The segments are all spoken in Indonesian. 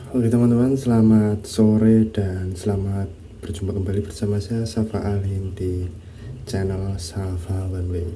Oke teman-teman, selamat sore dan selamat berjumpa kembali bersama saya Safa Alim di channel Safa One Way.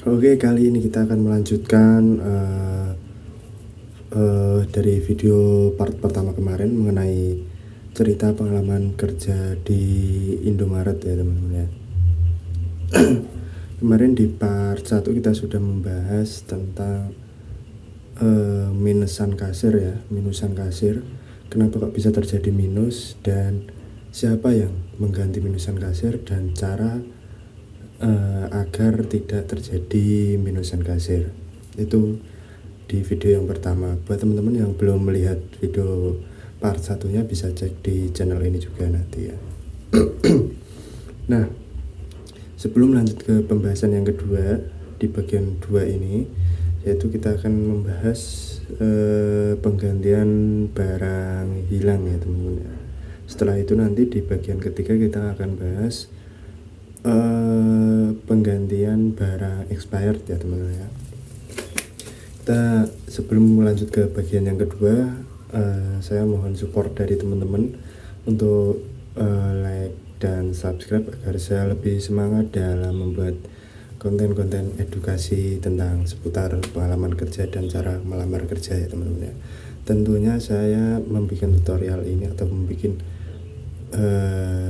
Oke, kali ini kita akan melanjutkan dari video part pertama kemarin mengenai cerita pengalaman kerja di Indomaret ya teman-teman ya. Kemarin di part 1 kita sudah membahas tentang minusan kasir. Kenapa kok bisa terjadi minus dan siapa yang mengganti minusan kasir dan cara agar tidak terjadi minusan kasir. Itu di video yang pertama. Buat teman-teman yang belum melihat video part 1-nya bisa cek di channel ini juga nanti ya. Nah, sebelum lanjut ke pembahasan yang kedua di bagian 2 ini, yaitu kita akan membahas penggantian barang hilang ya teman-teman ya. Setelah itu nanti di bagian ketiga kita akan bahas penggantian barang expired ya teman-teman ya. Kita sebelum lanjut ke bagian yang kedua, saya mohon support dari teman-teman untuk like dan subscribe agar saya lebih semangat dalam membuat konten-konten edukasi tentang seputar pengalaman kerja dan cara melamar kerja ya teman-teman ya. Tentunya saya membuat tutorial ini atau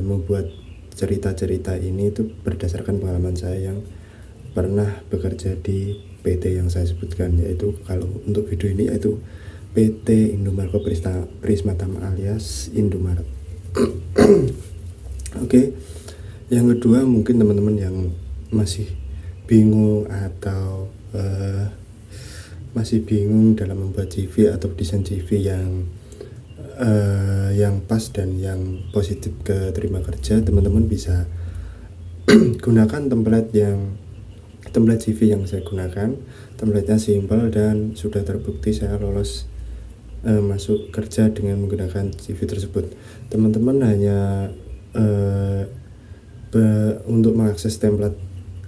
membuat cerita-cerita ini itu berdasarkan pengalaman saya yang pernah bekerja di PT yang saya sebutkan, yaitu kalau untuk video ini yaitu PT Indomarko Prismatama alias Indomaret. Oke, yang kedua mungkin teman-teman yang masih bingung atau masih bingung dalam membuat CV atau desain CV yang pas dan yang positif ke terima kerja, teman-teman bisa gunakan template CV yang saya gunakan. Template-nya simpel dan sudah terbukti saya lolos masuk kerja dengan menggunakan CV tersebut. Teman-teman hanya untuk mengakses template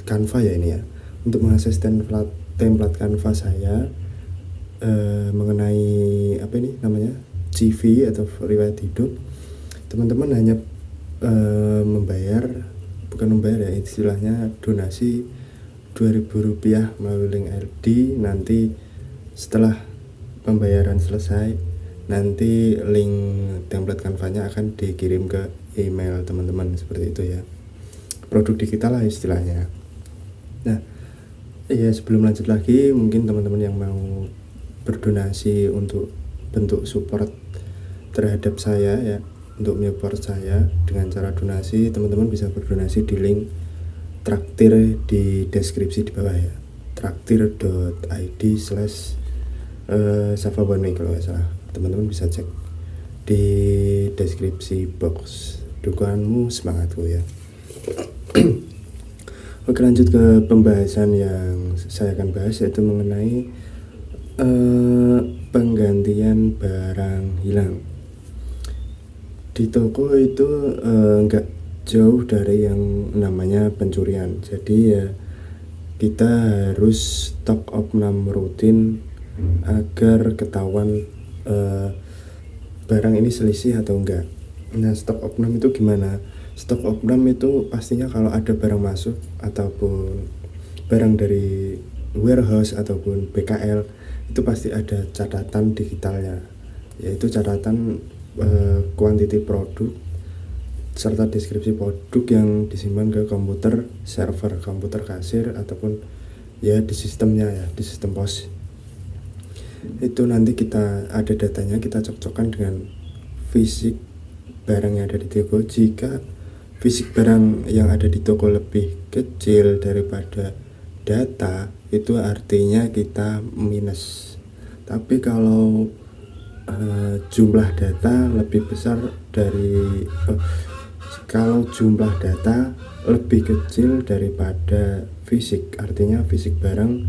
Canva ya ini ya. Untuk mengakses template Canva saya mengenai apa ini namanya CV atau riwayat hidup, teman-teman hanya bukan membayar ya, istilahnya donasi Rp2.000 melalui link ID. Nanti setelah pembayaran selesai, nanti link template Canva-nya akan dikirim ke email teman-teman, seperti itu ya. Produk digital lah istilahnya. Nah, ya sebelum lanjut lagi, mungkin teman-teman yang mau berdonasi untuk bentuk support terhadap saya ya, untuk menyupport saya dengan cara donasi, teman-teman bisa berdonasi di link traktir di deskripsi di bawah ya, traktir.id/safawanway kalau nggak salah. Teman-teman bisa cek di deskripsi box. Dukunganmu semangatku ya. Oke, lanjut ke pembahasan yang saya akan bahas, yaitu mengenai penggantian barang hilang. Di toko itu nggak jauh dari yang namanya pencurian. Jadi ya kita harus stok opnam rutin agar ketahuan barang ini selisih atau enggak. Nah, stok opnam itu gimana? Stok opnam itu pastinya kalau ada barang masuk ataupun barang dari warehouse ataupun BKL, itu pasti ada catatan digitalnya, yaitu catatan quantity produk serta deskripsi produk yang disimpan ke komputer server, komputer kasir ataupun ya di sistemnya ya, di sistem pos. Itu nanti kita ada datanya, kita cocokkan dengan fisik barang yang ada di toko. Jika fisik barang yang ada di toko lebih kecil daripada data, itu artinya kita minus. Tapi kalau jumlah data lebih besar kalau jumlah data lebih kecil daripada fisik, artinya fisik barang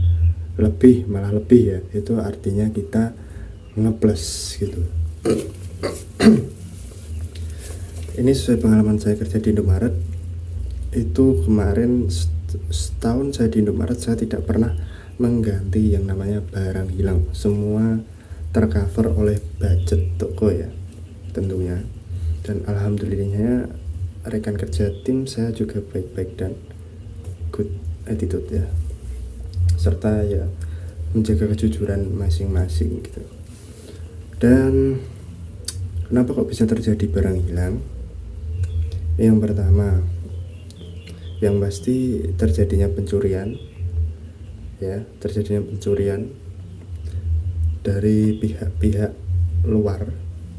malah lebih ya, itu artinya kita ngeplus gitu. Ini sesuai pengalaman saya kerja di Indomaret. itu kemarin setahun saya di Indomaret, saya tidak pernah mengganti yang namanya barang hilang. Semua tercover oleh budget toko ya tentunya. Dan alhamdulillahnya rekan kerja tim saya juga baik-baik dan good attitude ya, serta ya menjaga kejujuran masing-masing gitu. Dan kenapa kok bisa terjadi barang hilang? Yang pertama, yang pasti terjadinya pencurian ya, terjadinya pencurian dari pihak-pihak luar,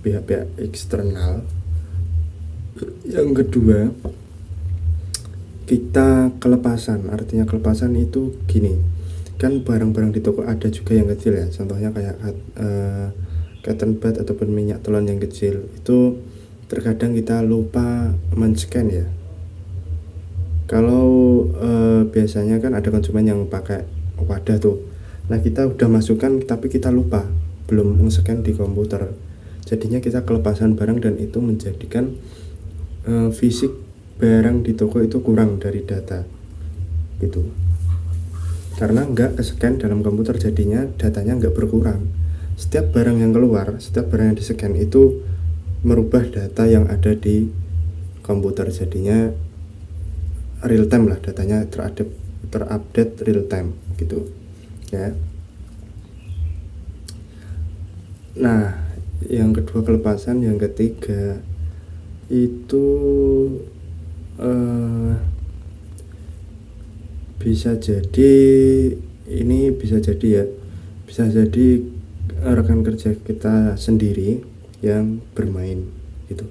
pihak-pihak eksternal. Yang kedua, kita kelepasan. Artinya kelepasan itu gini, kan barang-barang di toko ada juga yang kecil ya, contohnya kayak cotton bud ataupun minyak telon yang kecil. Itu terkadang kita lupa men-scan ya. Kalau biasanya kan ada konsumen yang pakai wadah tuh, nah kita udah masukkan tapi kita lupa belum men-scan di komputer, jadinya kita kelepasan barang dan itu menjadikan fisik barang di toko itu kurang dari data gitu, karena nggak ke-scan dalam komputer, jadinya datanya nggak berkurang. Setiap barang yang keluar, setiap barang yang di-scan itu merubah data yang ada di komputer, jadinya real time lah, datanya terupdate real time gitu ya. Nah, yang kedua kelepasan. Yang ketiga itu bisa jadi rekan kerja kita sendiri yang bermain gitu.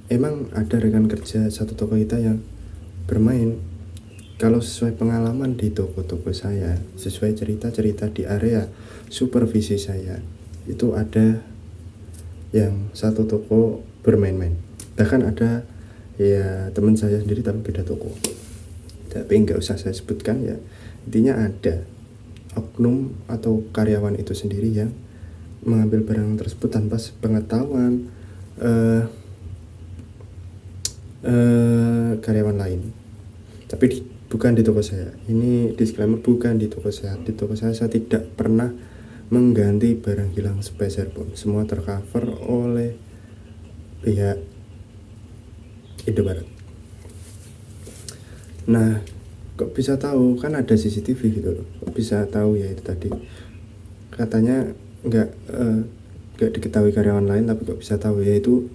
Emang ada rekan kerja satu toko kita yang bermain. Kalau sesuai pengalaman di toko-toko saya, sesuai cerita-cerita di area supervisi saya, itu ada yang satu toko bermain-main. Bahkan ada ya teman saya sendiri tapi beda toko, tapi nggak usah saya sebutkan ya. Intinya ada oknum atau karyawan itu sendiri yang mengambil barang tersebut tanpa pengetahuan karyawan lain. Tapi bukan di toko saya. Ini disclaimer, bukan di toko saya. Di toko saya tidak pernah mengganti barang hilang sepeser pun. Semua tercover oleh pihak Indomaret. Nah, kok bisa tahu? Kan ada CCTV gitu loh. Kok bisa tahu ya? Itu tadi katanya nggak diketahui karyawan lain, tapi kok bisa tahu ya? Itu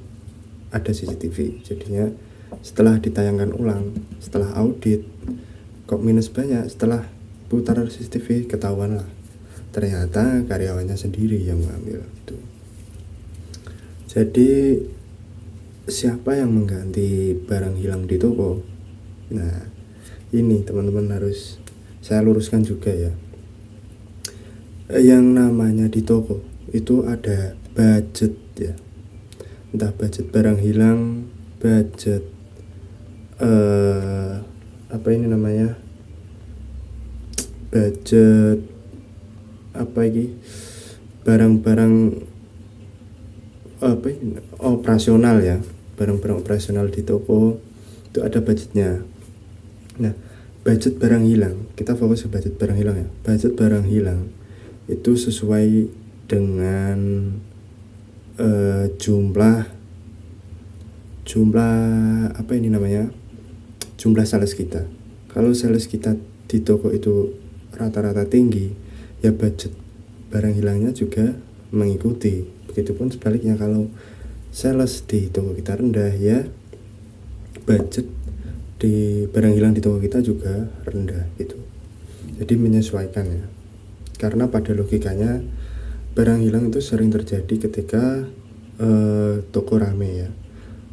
ada CCTV. Jadinya setelah ditayangkan ulang, setelah audit, kok minus banyak, setelah putar CCTV ketahuan lah, ternyata karyawannya sendiri yang mengambil itu. Jadi siapa yang mengganti barang hilang di toko? Nah, ini teman-teman harus saya luruskan juga ya. Yang namanya di toko itu ada budget ya. Entah budget barang hilang, budget budget barang-barang operasional ya, barang-barang operasional di toko itu ada budgetnya. Nah, budget barang hilang, kita fokus ke budget barang hilang ya. Budget barang hilang itu sesuai dengan jumlah sales kita. Kalau sales kita di toko itu rata-rata tinggi, ya budget barang hilangnya juga mengikuti. Begitupun sebaliknya, kalau sales di toko kita rendah, ya budget di barang hilang di toko kita juga rendah gitu. Jadi menyesuaikan ya. Karena pada logikanya barang hilang itu sering terjadi ketika toko rame ya.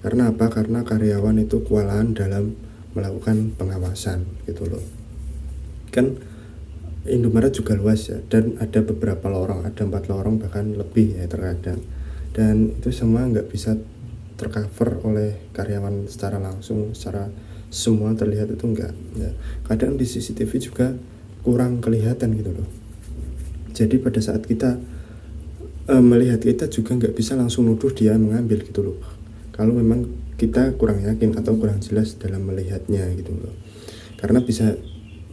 Karena apa? Karena karyawan itu kewalahan dalam melakukan pengawasan gitu loh. Kan Indomaret juga luas ya, dan ada beberapa lorong, ada 4 lorong bahkan lebih ya terkadang. Dan itu semua nggak bisa tercover oleh karyawan secara langsung, secara semua terlihat itu enggak ya. Kadang di CCTV juga kurang kelihatan gitu loh. Jadi pada saat kita melihat, kita juga nggak bisa langsung nuduh dia mengambil gitu loh. Kalau memang kita kurang yakin atau kurang jelas dalam melihatnya gitu loh. Karena bisa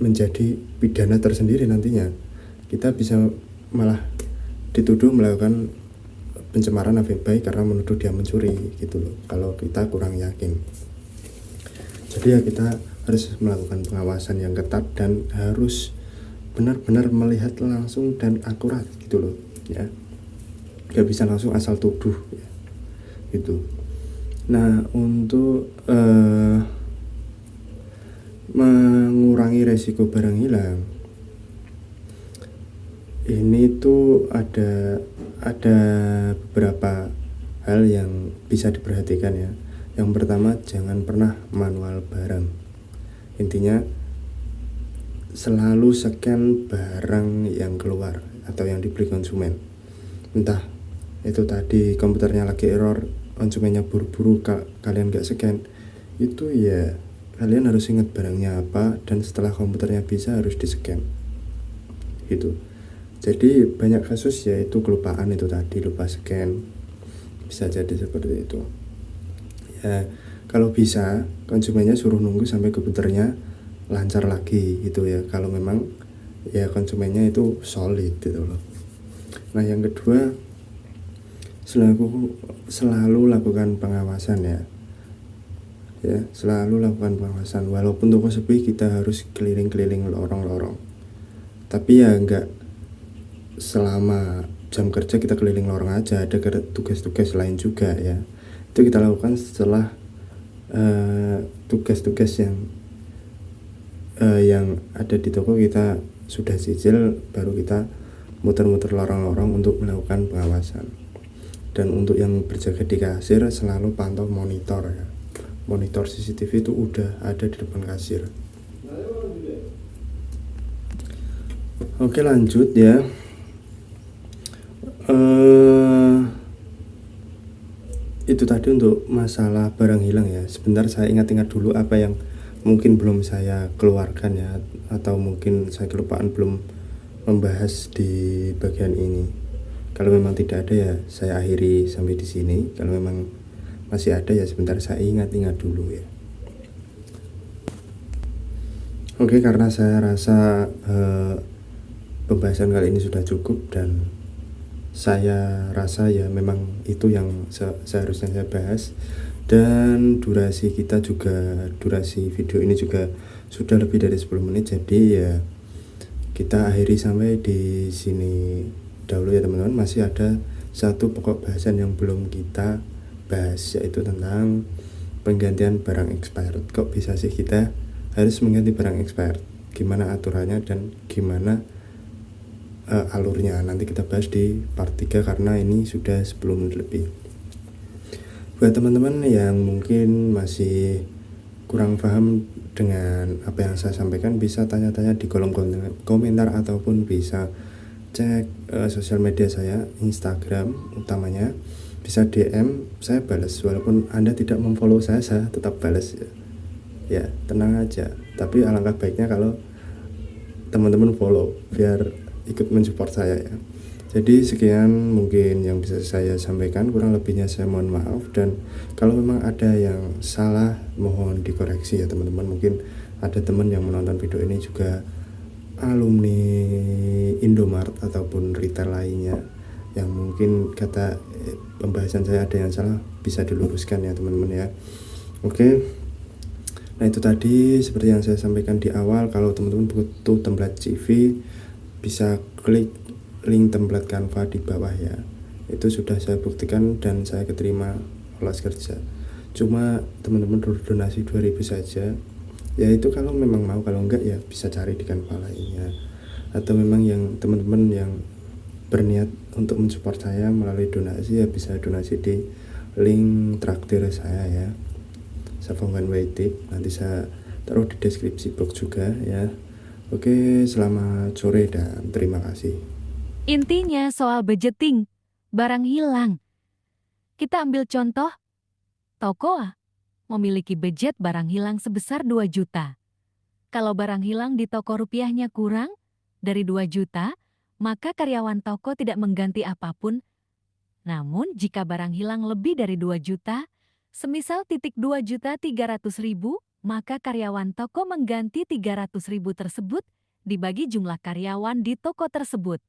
menjadi pidana tersendiri nantinya. Kita bisa malah dituduh melakukan pencemaran nama baik karena menuduh dia mencuri gitu loh, kalau kita kurang yakin. Jadi ya kita harus melakukan pengawasan yang ketat dan harus benar-benar melihat langsung dan akurat gitu loh ya. Gak bisa langsung asal tuduh ya, gitu. Nah, untuk mengurangi resiko barang hilang, ini tuh ada beberapa hal yang bisa diperhatikan ya. Yang pertama, jangan pernah manual barang. Intinya selalu scan barang yang keluar atau yang dibeli konsumen. Entah itu tadi komputernya lagi error, konsumennya buru-buru, kalian gak scan, itu ya kalian harus ingat barangnya apa, dan setelah komputernya bisa harus di scan gitu. Jadi banyak kasus yaitu kelupaan itu tadi, lupa scan, bisa jadi seperti itu ya. Kalau bisa konsumennya suruh nunggu sampai komputernya lancar lagi gitu ya, kalau memang ya konsumennya itu solid gitu loh. Nah, yang kedua, selalu lakukan pengawasan ya, selalu lakukan pengawasan. Walaupun toko sepi, kita harus keliling-keliling lorong-lorong, tapi ya enggak selama jam kerja kita keliling lorong aja, ada tugas-tugas lain juga ya. Itu kita lakukan setelah tugas-tugas yang ada di toko kita sudah cicil, baru kita muter-muter lorong-lorong untuk melakukan pengawasan. Dan untuk yang berjaga di kasir, selalu pantau monitor ya. Monitor CCTV itu udah ada di depan kasir. Oke, lanjut ya. Itu tadi untuk masalah barang hilang ya. Sebentar saya ingat-ingat dulu apa yang mungkin belum saya keluarkan ya, atau mungkin saya kelupaan belum membahas di bagian ini. Kalau memang tidak ada ya saya akhiri sampai di sini. Kalau memang masih ada ya sebentar saya ingat-ingat dulu ya. Oke, karena saya rasa pembahasan kali ini sudah cukup, dan saya rasa ya memang itu yang seharusnya saya bahas. Dan durasi video ini juga sudah lebih dari 10 menit. Jadi ya kita akhiri sampai di sini dahulu ya teman-teman. Masih ada satu pokok bahasan yang belum kita bahas, yaitu tentang penggantian barang expired. Kok bisa sih kita harus mengganti barang expired? Gimana aturannya dan gimana alurnya? Nanti kita bahas di part 3 karena ini sudah 10 menit lebih. Buat teman-teman yang mungkin masih kurang paham dengan apa yang saya sampaikan, bisa tanya-tanya di kolom komentar ataupun bisa cek sosial media saya, Instagram utamanya, bisa DM, saya balas. Walaupun Anda tidak memfollow saya tetap balas ya, tenang aja. Tapi alangkah baiknya kalau teman-teman follow biar ikut mensupport saya ya. Jadi sekian mungkin yang bisa saya sampaikan, kurang lebihnya saya mohon maaf. Dan kalau memang ada yang salah mohon dikoreksi ya teman-teman. Mungkin ada teman yang menonton video ini juga alumni Indomaret ataupun retail lainnya, yang mungkin kata pembahasan saya ada yang salah, bisa diluruskan ya teman-teman ya. Oke. Nah, itu tadi seperti yang saya sampaikan di awal. Kalau teman-teman butuh template CV, bisa klik link template Canva di bawah ya. Itu sudah saya buktikan dan saya keterima lolos kerja. Cuma teman-teman donasi 2.000 saja. Ya itu kalau memang mau, kalau enggak ya bisa cari di Canva lainnya. Atau memang yang teman-teman yang berniat untuk mensupport saya melalui donasi, ya bisa donasi di link traktir saya ya, Safongan Waitik. Nanti saya taruh di deskripsi box juga ya. Oke, selamat sore dan terima kasih. Intinya soal budgeting, barang hilang. Kita ambil contoh, toko A memiliki budget barang hilang sebesar 2 juta. Kalau barang hilang di toko rupiahnya kurang dari 2 juta, maka karyawan toko tidak mengganti apapun. Namun jika barang hilang lebih dari 2 juta, Semisal titik 2.300.000, maka karyawan toko mengganti 300.000 tersebut dibagi jumlah karyawan di toko tersebut.